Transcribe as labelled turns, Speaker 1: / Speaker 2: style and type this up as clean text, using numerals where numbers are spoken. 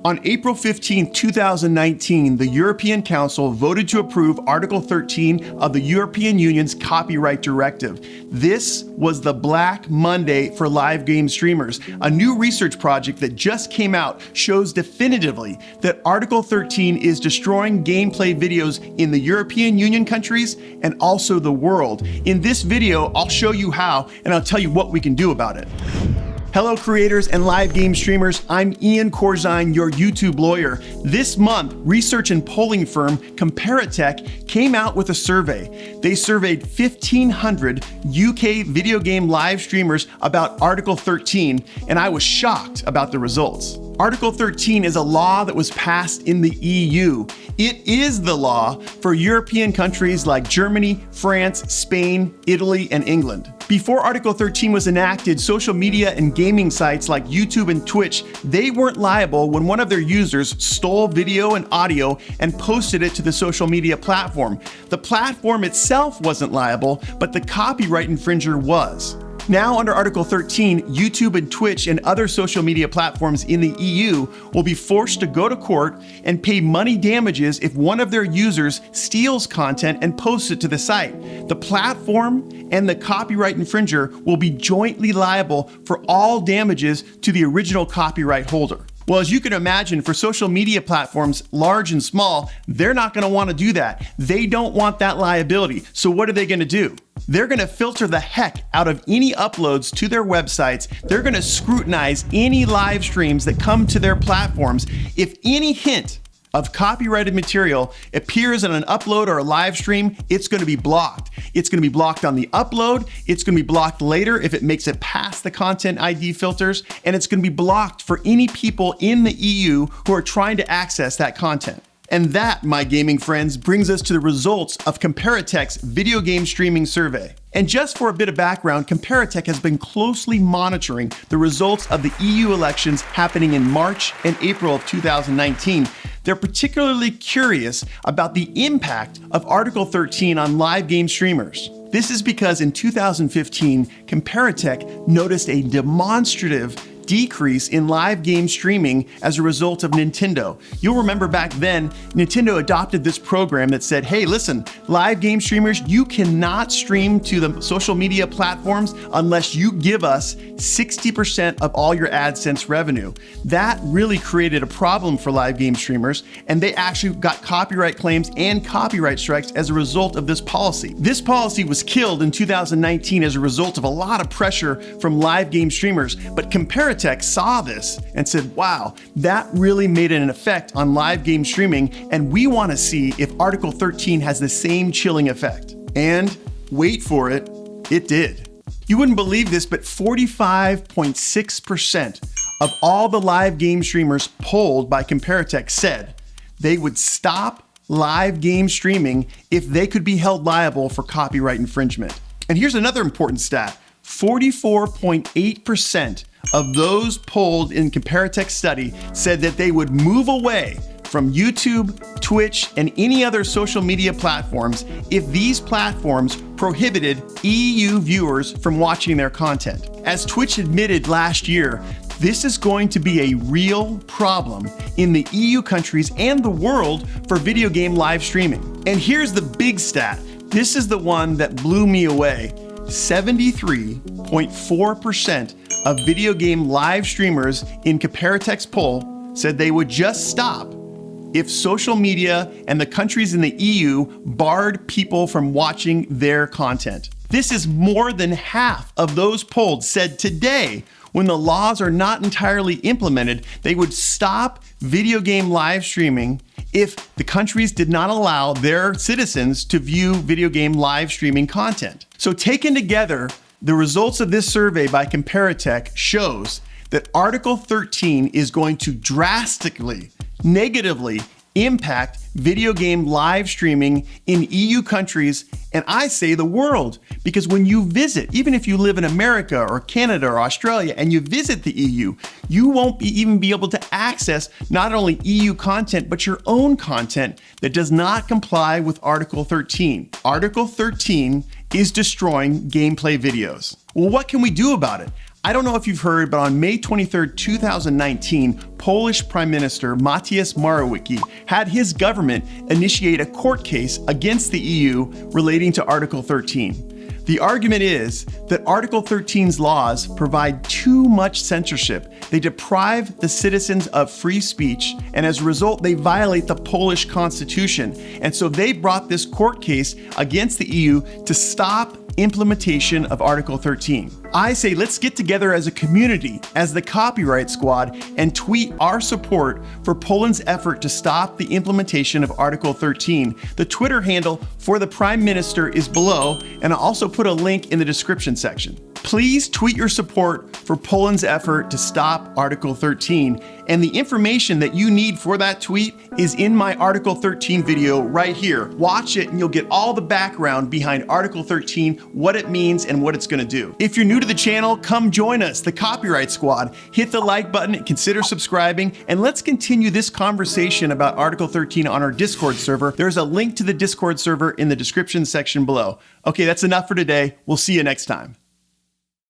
Speaker 1: On April 15, 2019, the European Council voted to approve Article 13 of the European Union's Copyright Directive. This was the Black Monday for live game streamers. A new research project that just came out shows definitively that Article 13 is destroying gameplay videos in the European Union countries and also the world. In this video, I'll show you how, and I'll tell you what we can do about it. Hello creators and live game streamers, I'm Ian Corzine, your YouTube lawyer. This month, research and polling firm Comparitech came out with a survey. They surveyed 1,500 UK video game live streamers about Article 13, and I was shocked about the results. Article 13 is a law that was passed in the EU. It is the law for European countries like Germany, France, Spain, Italy, and England. Before Article 13 was enacted, social media and gaming sites like YouTube and Twitch, they weren't liable when one of their users stole video and audio and posted it to the social media platform. The platform itself wasn't liable, but the copyright infringer was. Now, under Article 13, YouTube and Twitch and other social media platforms in the EU will be forced to go to court and pay money damages if one of their users steals content and posts it to the site. The platform and the copyright infringer will be jointly liable for all damages to the original copyright holder. Well, as you can imagine, for social media platforms, large and small, they're not going to want to do that. They don't want that liability. So what are they going to do? They're going to filter the heck out of any uploads to their websites. They're going to scrutinize any live streams that come to their platforms. If any hint of copyrighted material appears in an upload or a live stream, it's going to be blocked. It's going to be blocked on the upload. It's going to be blocked later if it makes it past the content ID filters, and it's going to be blocked for any people in the EU who are trying to access that content. And that, my gaming friends, brings us to the results of Comparitech's video game streaming survey. And just for a bit of background, Comparitech has been closely monitoring the results of the EU elections happening in March and April of 2019. They're particularly curious about the impact of Article 13 on live game streamers. This is because in 2015, Comparitech noticed a demonstrative decrease in live game streaming as a result of Nintendo. You'll remember back then, Nintendo adopted this program that said, hey, listen, live game streamers, you cannot stream to the social media platforms unless you give us 60% of all your AdSense revenue. That really created a problem for live game streamers, and they actually got copyright claims and copyright strikes as a result of this policy. This policy was killed in 2019 as a result of a lot of pressure from live game streamers, but Comparitech saw this and said, wow, that really made an effect on live game streaming, and we want to see if Article 13 has the same chilling effect. And wait for it, it did. You wouldn't believe this, but 45.6% of all the live game streamers polled by Comparitech said they would stop live game streaming if they could be held liable for copyright infringement. And here's another important stat. 44.8% of those polled in Comparitech's study said that they would move away from YouTube, Twitch, and any other social media platforms if these platforms prohibited EU viewers from watching their content. As Twitch admitted last year, this is going to be a real problem in the EU countries and the world for video game live streaming. And here's the big stat. This is the one that blew me away. 73.4% of video game live streamers in Comparitech's poll said they would just stop if social media and the countries in the EU barred people from watching their content. This is more than half of those polled said today, when the laws are not entirely implemented, they would stop video game live streaming if the countries did not allow their citizens to view video game live streaming content. So taken together, the results of this survey by Comparitech shows that Article 13 is going to drastically, negatively impact video game live streaming in EU countries, and I say the world, because when you visit, even if you live in America or Canada or Australia and you visit the EU, you won't even be able to access not only EU content, but your own content that does not comply with Article 13. Article 13 is destroying gameplay videos. Well, what can we do about it? I don't know if you've heard, but on May 23rd, 2019, Polish Prime Minister Mateusz Morawiecki had his government initiate a court case against the EU relating to Article 13. The argument is that Article 13's laws provide too much censorship. They deprive the citizens of free speech, and as a result, they violate the Polish constitution. And so they brought this court case against the EU to stop implementation of Article 13. I say let's get together as a community, as the Copyright Squad, and tweet our support for Poland's effort to stop the implementation of Article 13. The Twitter handle for the Prime Minister is below, and I'll also put a link in the description section. Please tweet your support for Poland's effort to stop Article 13, and the information that you need for that tweet is in my Article 13 video right here. Watch it and you'll get all the background behind Article 13, what it means and what it's gonna do. If you're new to the channel, come join us, the Copyright Squad. Hit the like button, consider subscribing, and let's continue this conversation about Article 13 on our Discord server. There's a link to the Discord server in the description section below. Okay, that's enough for today. We'll see you next time.